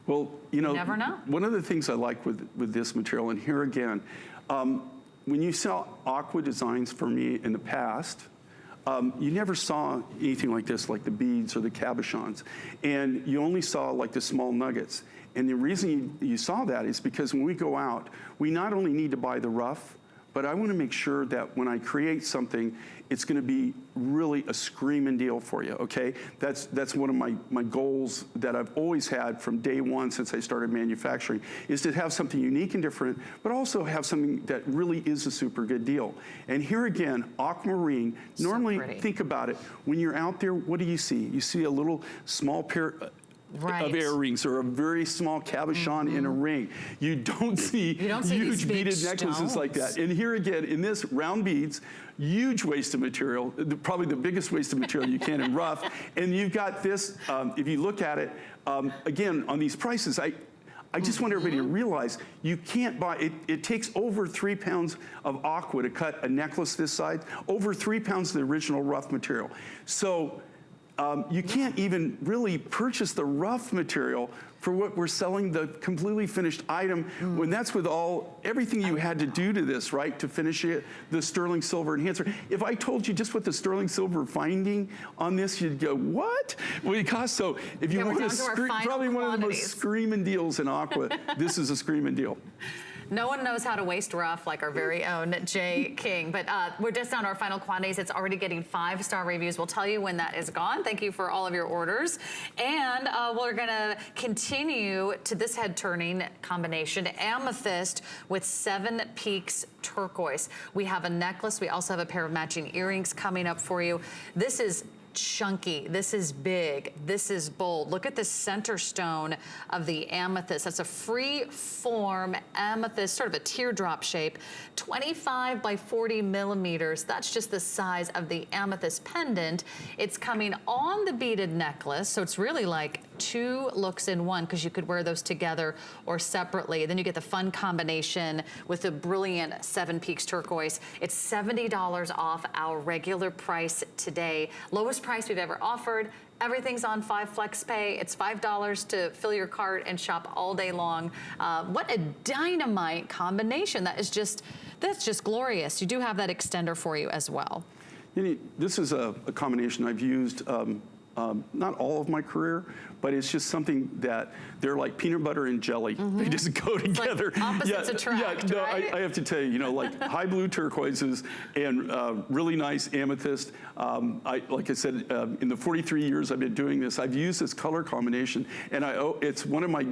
Well, you never know. One of the things I like with this material, and here again, when you saw aqua designs for me in the past, you never saw anything like this, like the beads or the cabochons, and you only saw like the small nuggets. And the reason you saw that is because when we go out, we not only need to buy the rough, but I want to make sure that when I create something, it's going to be really a screaming deal for you, okay? That's one of my goals that I've always had from day one since I started manufacturing, is to have something unique and different, but also have something that really is a super good deal. And here again, Aquamarine, normally think about it, when you're out there, what do you see? You see a little small pair of earrings or a very small cabochon in a ring. You don't see huge beaded necklaces like that. And here again, in this, round beads, huge waste of material, probably the biggest waste of material you can in rough. And you've got this, if you look at it, again, on these prices, I just want everybody to realize you can't buy, it takes over 3 pounds of aqua to cut a necklace this size, over 3 pounds of the original rough material. So you can't even really purchase the rough material for what we're selling, the completely finished item, when that's with everything you had to do to this, right, to finish it, the sterling silver enhancer. If I told you just what the sterling silver finding on this, you'd go, what? What it costs? So if you want to probably one of the most screaming deals in aqua, this is a screaming deal. No one knows how to waste rough like our very own Jay King, but we're just down to our final quantities. It's already getting 5-star reviews. We'll tell you when that is gone. Thank you for all of your orders. And we're gonna continue to this head turning combination, Amethyst with 7 Peaks turquoise. We have a necklace. We also have a pair of matching earrings coming up for you. This is chunky, this is big, this is bold. Look at the center stone of the amethyst. That's a free form amethyst, sort of a teardrop shape, 25 by 40 millimeters. That's just the size of the amethyst pendant. It's coming on the beaded necklace, so it's really like 2 looks in one, because you could wear those together or separately. Then you get the fun combination with the brilliant 7 Peaks turquoise. It's $70 off our regular price today. Lowest price we've ever offered. Everything's on 5 Flex Pay. It's $5 to fill your cart and shop all day long. What a dynamite combination. That's just glorious. You do have that extender for you as well. You know, this is a combination I've used not all of my career, but it's just something that they're like peanut butter and jelly. They just go together. It's like opposites attract, no, right? I have to tell you, like high blue turquoises and really nice amethyst. Like I said, in the 43 years I've been doing this, I've used this color combination, and it's one of my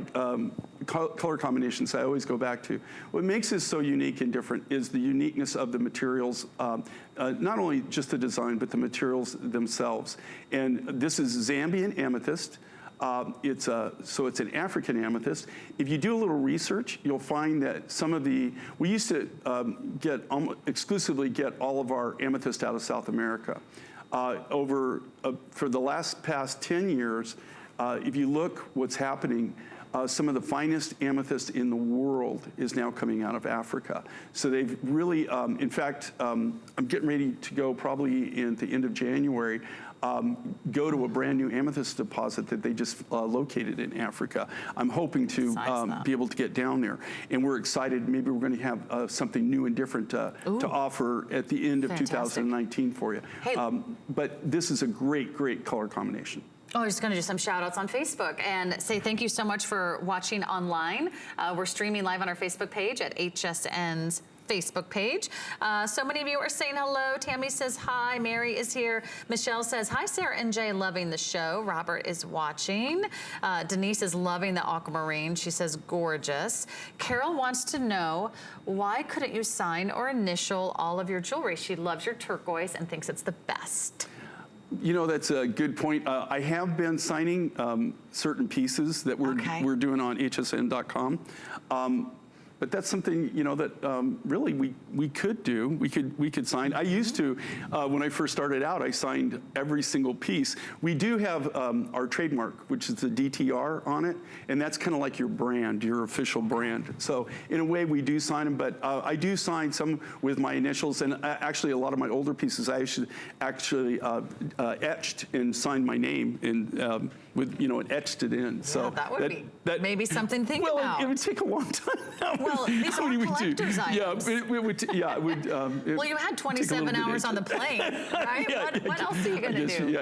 color combinations I always go back to. What makes this so unique and different is the uniqueness of the materials, not only just the design, but the materials themselves. And this is Zambian amethyst. So it's an African amethyst. If you do a little research, you'll find that some of we used to exclusively get all of our amethyst out of South America. For the past 10 years, if you look what's happening, some of the finest amethyst in the world is now coming out of Africa. So they've really, in fact, I'm getting ready to go probably at the end of January, go to a brand new amethyst deposit that they just located in Africa. I'm hoping to be able to get down there. And we're excited, maybe we're going to have something new and different to offer at the end of 2019 for you. Hey. But this is a great, great color combination. Oh, I'm just going to do some shout outs on Facebook and say thank you so much for watching online. We're streaming live on our Facebook page at HSN's Facebook page. So many of you are saying hello. Tammy says hi. Mary is here. Michelle says hi, Sarah and Jay, loving the show. Robert is watching. Denise is loving the aquamarine. She says gorgeous. Carol wants to know, why couldn't you sign or initial all of your jewelry? She loves your turquoise and thinks it's the best. You know, that's a good point. I have been signing certain pieces that we're doing on hsn.com. But that's something, you know, that really we could do. We could sign. I used to, when I first started out, I signed every single piece. We do have our trademark, which is the DTR on it, and that's kind of like your brand, your official brand. So in a way, we do sign them, but I do sign some with my initials, and actually a lot of my older pieces I actually etched and signed my name in with, you know, and etched it in. Yeah, so that would be maybe something to think about. Well, it would take a long time. Well, these are collector's items. Yeah, it would. Well, you had 27 hours on the plane, right? What else are you going to do? Yeah,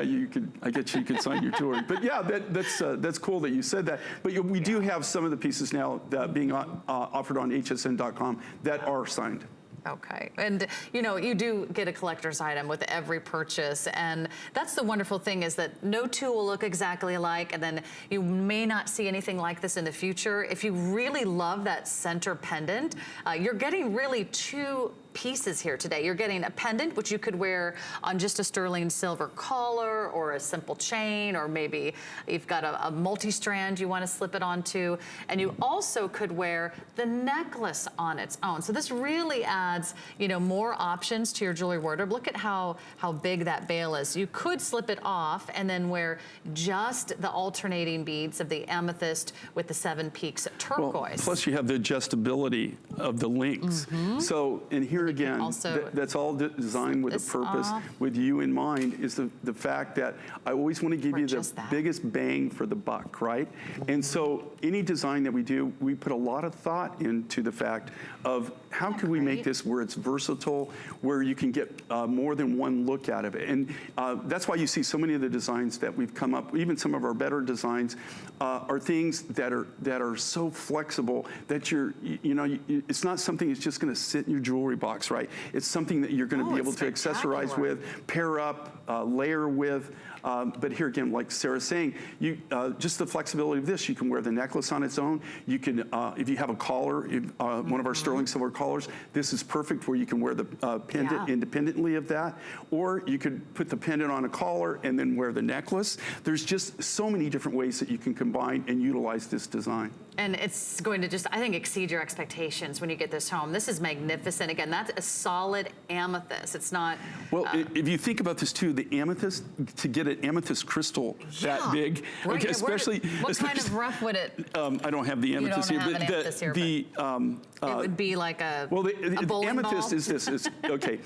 I guess you could sign your jewelry. But yeah, that's cool that you said that. But we do have some of the pieces now that being offered on hsn.com that are signed. Okay, and you know, you do get a collector's item with every purchase, and that's the wonderful thing, is that no two will look exactly alike, and then you may not see anything like this in the future. If you really love that center pendant, you're getting really 2 pieces here today. You're getting a pendant, which you could wear on just a sterling silver collar or a simple chain, or maybe you've got a multi-strand you want to slip it onto, and you also could wear the necklace on its own. So this really adds, you know, more options to your jewelry wardrobe. Look at how big that bail is. You could slip it off and then wear just the alternating beads of the amethyst with the 7 Peaks turquoise. Well, plus you have the adjustability of the links. So in here here again, also that's all designed with a purpose, with you in mind, is the fact that I always want to give you the biggest bang for the buck, right? And so any design that we do, we put a lot of thought into the fact of how could we make this where it's versatile, where you can get more than one look out of it. And that's why you see so many of the designs that we've come up, even some of our better designs, are things that are so flexible that it's not something that's just going to sit in your jewelry box, right? It's something that you're going to be able to accessorize with, pair up, layer with. But here again, like Sarah's saying, just the flexibility of this, you can wear the necklace on its own. You can, if you have a collar, one of our sterling silver collars, this is perfect where you can wear the pendant independently of that. Or you could put the pendant on a collar and then wear the necklace. There's just so many different ways that you can combine and utilize this design. And it's going to just, I think, exceed your expectations when you get this home. This is magnificent. Again, that's a solid amethyst. It's not... Well, if you think about this too, the amethyst, to get an amethyst crystal that big, okay, especially... What kind of rough would it... I don't have the amethyst here. You don't have an amethyst here, it would be like a bowling amethyst ball? is this. Okay.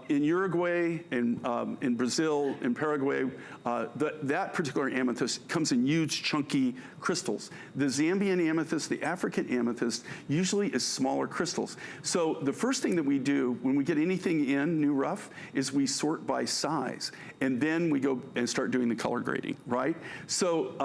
In Uruguay, in Brazil, in Paraguay, that particular amethyst comes in huge, chunky crystals. The Zambian amethyst, the African amethyst, usually is smaller crystals. So the first thing that we do when we get anything in new rough is we sort by size, and then we go and start doing the color grading, right? So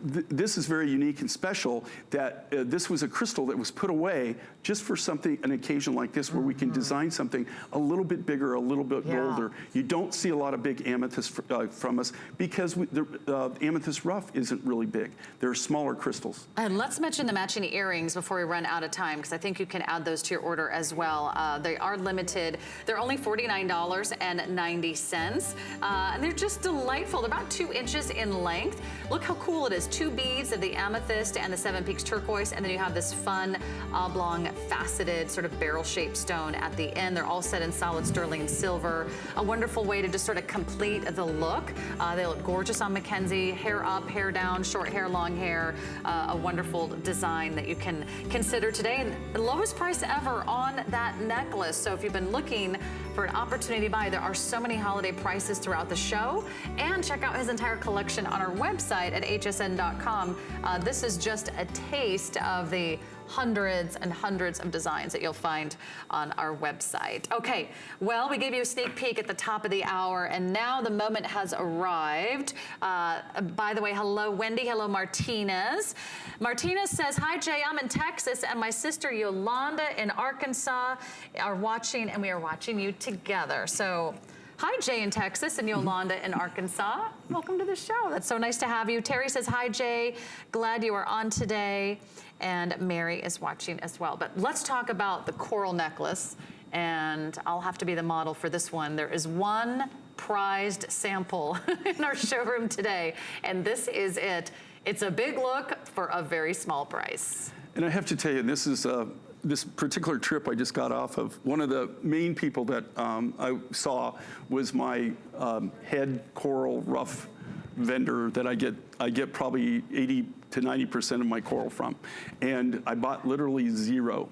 this is very unique and special that this was a crystal that was put away just for something, an occasion like this, where we can design something a little bit bigger, a little bit bolder. You don't see a lot of big amethyst from us because the amethyst rough isn't really big. They're smaller crystals. And let's mention the matching earrings before we run out of time, because I think you can add those to your order as well. They are limited. They're only $49.90. And they're just delightful. They're about 2 inches in length. Look how cool it is. 2 beads of the amethyst and the 7 Peaks turquoise, and then you have this fun oblong faceted sort of barrel-shaped stone at the end. They're all set in solid sterling silver. A wonderful way to just sort of complete the look. They look gorgeous on Mackenzie. Hair up, hair down, short hair, long hair. A wonderful design that you can consider today. And the lowest price ever on that necklace. So if you've been looking for an opportunity to buy, there are so many holiday prices throughout the show. And check out his entire collection on our website at hsn.com. This is just a taste of the hundreds and hundreds of designs that you'll find on our website. Okay, well, we gave you a sneak peek at the top of the hour, and now the moment has arrived. By the way, hello, Wendy. Hello, Martinez. Martinez says, hi, Jay. I'm in Texas, and my sister Yolanda in Arkansas are watching, and we are watching you together. So, hi, Jay in Texas and Yolanda in Arkansas. Welcome to the show. That's so nice to have you. Terry says, hi, Jay. Glad you are on today. And Mary is watching as well. But let's talk about the coral necklace. And I'll have to be the model for this one. There is one prized sample in our showroom today. And this is it. It's a big look for a very small price. And I have to tell you, this is this particular trip I just got off of, one of the main people that I saw was my head coral rough vendor that I get probably 80 to 90% of my coral from, and I bought literally zero.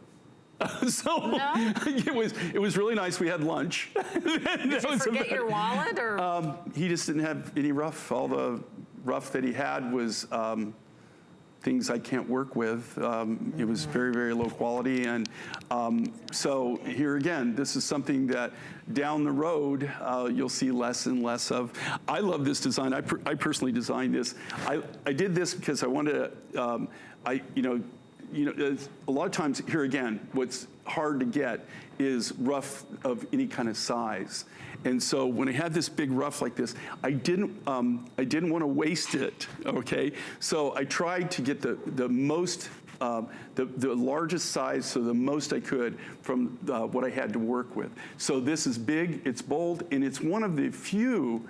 So no? it was really nice. We had lunch. Did you forget your wallet, or? He just didn't have any rough. All the rough that he had was things I can't work with. It was very, very low quality. And so here again, this is something that down the road, you'll see less and less of. I love this design. I personally designed this. I did this because I wanted to, a lot of times here again, what's hard to get is rough of any kind of size. And so when I had this big rough like this, I didn't want to waste it, okay? So I tried to get the most, the largest size, so the most I could from what I had to work with. So this is big, it's bold, and it's one of the few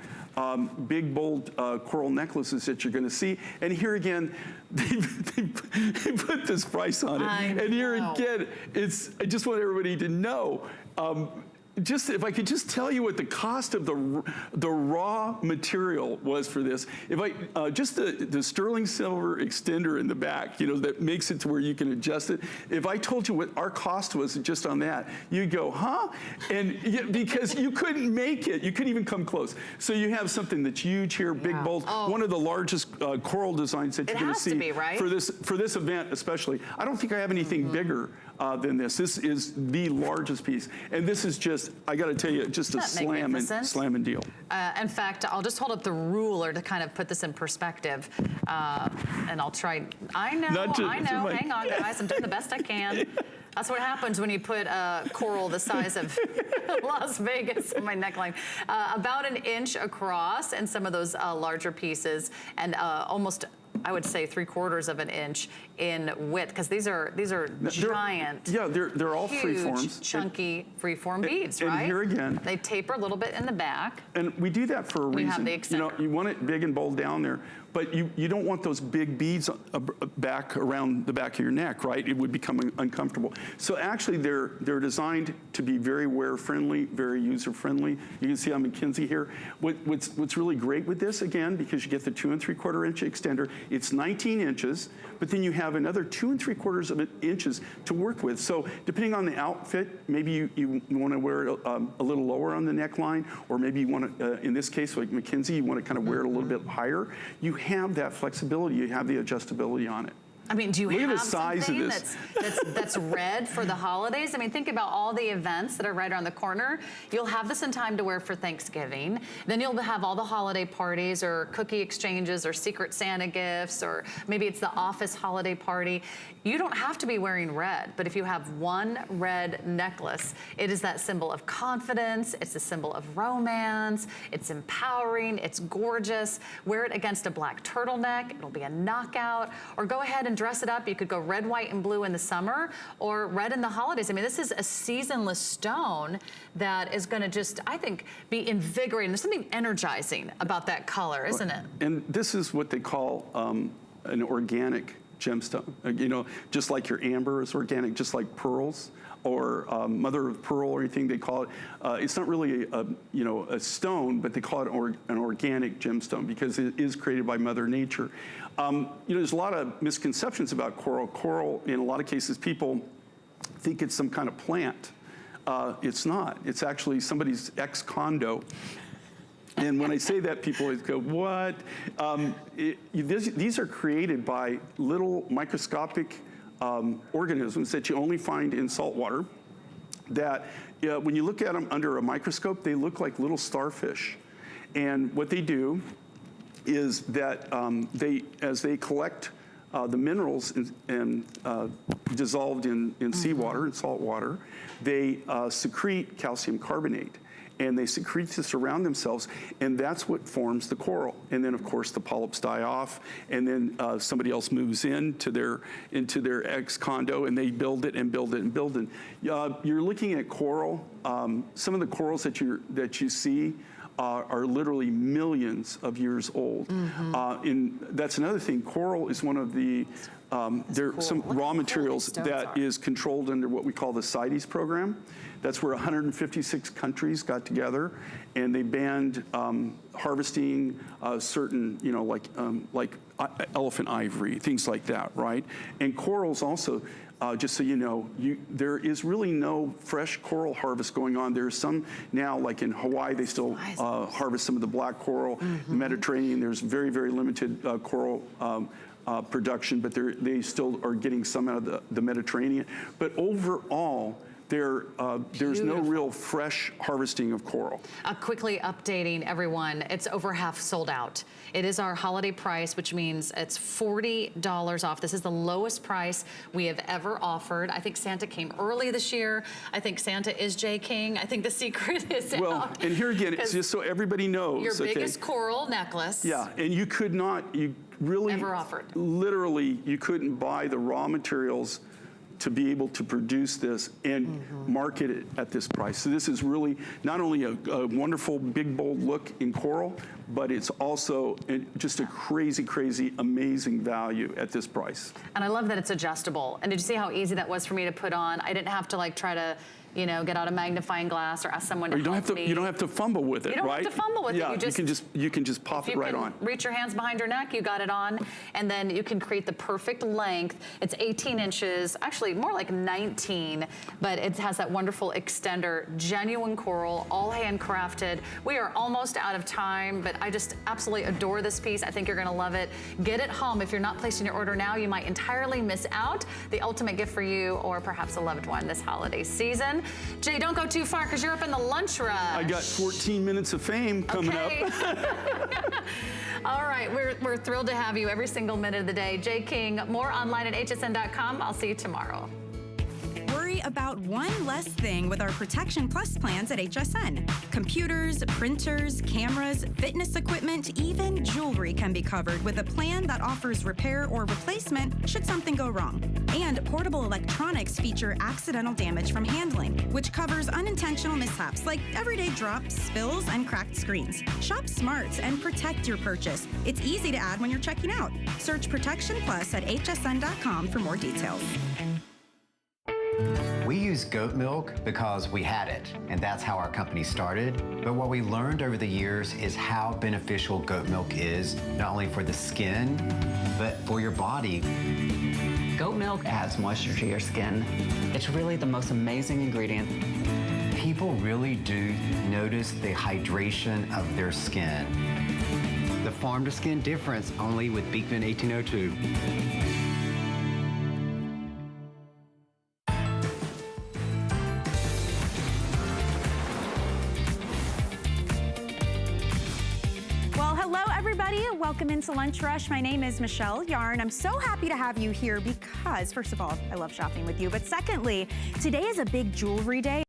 big, bold coral necklaces that you're going to see. And here again, they put this price on it. And here again, I just want everybody to know, just if I could just tell you what the cost of the raw material was for this. If I just the sterling silver extender in the back, you know, that makes it to where you can adjust it. If I told you what our cost was just on that, you'd go, huh? And because you couldn't make it, you couldn't even come close. So you have something that's huge here, big, bold, one of the largest coral designs that you're going to see be, right? for this event, especially. I don't think I have anything bigger than this. This is the largest piece, and this is just, I got to tell you, just a slamming deal. In fact, I'll just hold up the ruler to kind of put this in perspective, and I'll try. I know. Hang on, guys. I'm doing the best I can. That's what happens when you put coral the size of Las Vegas on my neckline. About an inch across, and some of those larger pieces, and almost, I would say, 3/4 of an inch in width, because these are giant. They're all huge, freeforms, chunky freeform beads, right? And here again, they taper a little bit in the back. And we do that for a reason. Have the extender. You want it big and bold down there, but you don't want those big beads back around the back of your neck, right? It would become uncomfortable. So actually, they're designed to be very wear-friendly, very user-friendly. You can see on McKinsey here. What's really great with this, again, because you get the 2 3/4 inch extender, it's 19 inches, but then you have another 2 3/4 inches to work with. So depending on the outfit, maybe you want to wear it a little lower on the neckline, or maybe you want to, in this case, like McKinsey, you want to kind of wear it a little bit higher. You have that flexibility, you have the adjustability on it. I mean, do you have something that's red for the holidays? I mean, think about all the events that are right around the corner. You'll have this in time to wear for Thanksgiving. Then you'll have all the holiday parties or cookie exchanges or Secret Santa gifts, or maybe it's the office holiday party. You don't have to be wearing red, but if you have one red necklace, it is that symbol of confidence. It's a symbol of romance. It's empowering. It's gorgeous. Wear it against a black turtleneck. It'll be a knockout. Or go ahead and dress it up. You could go red, white, and blue in the summer, or red in the holidays. I mean, this is a seasonless stone that is going to just, I think, be invigorating. There's something energizing about that color, isn't it? And this is what they call an organic gemstone. You know, just like your amber is organic, just like pearls or mother of pearl or anything they call it. It's not really a stone, but they call it an organic gemstone because it is created by Mother Nature. There's a lot of misconceptions about coral. Coral, in a lot of cases, people think it's some kind of plant. It's not. It's actually somebody's ex-condo. And when I say that, people always go, what? These are created by little microscopic organisms that you only find in salt water that when you look at them under a microscope, they look like little starfish. And what they do is that as they collect the minerals and dissolved in seawater and salt water, they secrete calcium carbonate. And they secrete this around themselves, and that's what forms the coral. And then, of course, the polyps die off, and then somebody else moves into their ex-condo, and they build it and build it and build it. You're looking at coral. Some of the corals that you see are literally millions of years old. That's another thing. Coral is one of the there's some raw materials that is controlled under what we call the CITES program. That's where 156 countries got together, and they banned harvesting certain, like elephant ivory, things like that, right? And corals also. Just so you know, there is really no fresh coral harvest going on. There's some now, like in Hawaii, they still harvest some of the black coral. The Mediterranean, there's very, very limited coral production, but they still are getting some out of the Mediterranean. But overall, there's no real fresh harvesting of coral. Quickly updating everyone, it's over half sold out. It is our holiday price, which means it's $40 off. This is the lowest price we have ever offered. I think Santa came early this year. I think Santa is J. King. I think the secret is out. And here again, it's just so everybody knows. Your biggest coral necklace. Yeah, and you really ever offered. Literally, you couldn't buy the raw materials to be able to produce this and market it at this price. So this is really not only a wonderful, big, bold look in coral, but it's also just a crazy, crazy, amazing value at this price. And I love that it's adjustable. And did you see how easy that was for me to put on? I didn't have to try to you know, get out a magnifying glass or ask someone to help me. You don't have to fumble with it, You don't right? have to fumble with it. You can just pop it right on. Reach your hands behind your neck, you got it on, and then you can create the perfect length. It's 18 inches, actually more like 19, but it has that wonderful extender, genuine coral, all handcrafted. We are almost out of time, but I just absolutely adore this piece. I think you're gonna love it. Get it home. If you're not placing your order now, you might entirely miss out. The ultimate gift for you or perhaps a loved one this holiday season. Jay, don't go too far because you're up in the lunch rush. I got 14 minutes of fame coming up. All right, we're thrilled to have you every single minute of the day. Jay King, more online at hsn.com. I'll see you tomorrow. Worry about one less thing with our Protection Plus plans at HSN. Computers, printers, cameras, fitness equipment, even jewelry can be covered with a plan that offers repair or replacement should something go wrong. And portable electronics feature accidental damage from handling, which covers unintentional mishaps like everyday drops, spills, and cracked screens. Shop smart and protect your purchase. It's easy to add when you're checking out. Search Protection Plus at hsn.com for more details. We use goat milk because we had it, and that's how our company started. But what we learned over the years is how beneficial goat milk is, not only for the skin, but for your body. Goat milk adds moisture to your skin. It's really the most amazing ingredient. People really do notice the hydration of their skin. The farm-to-skin difference only with Beekman 1802. Welcome into Lunch Rush. My name is Michelle Yarn. I'm so happy to have you here because, first of all, I love shopping with you. But secondly, today is a big jewelry day.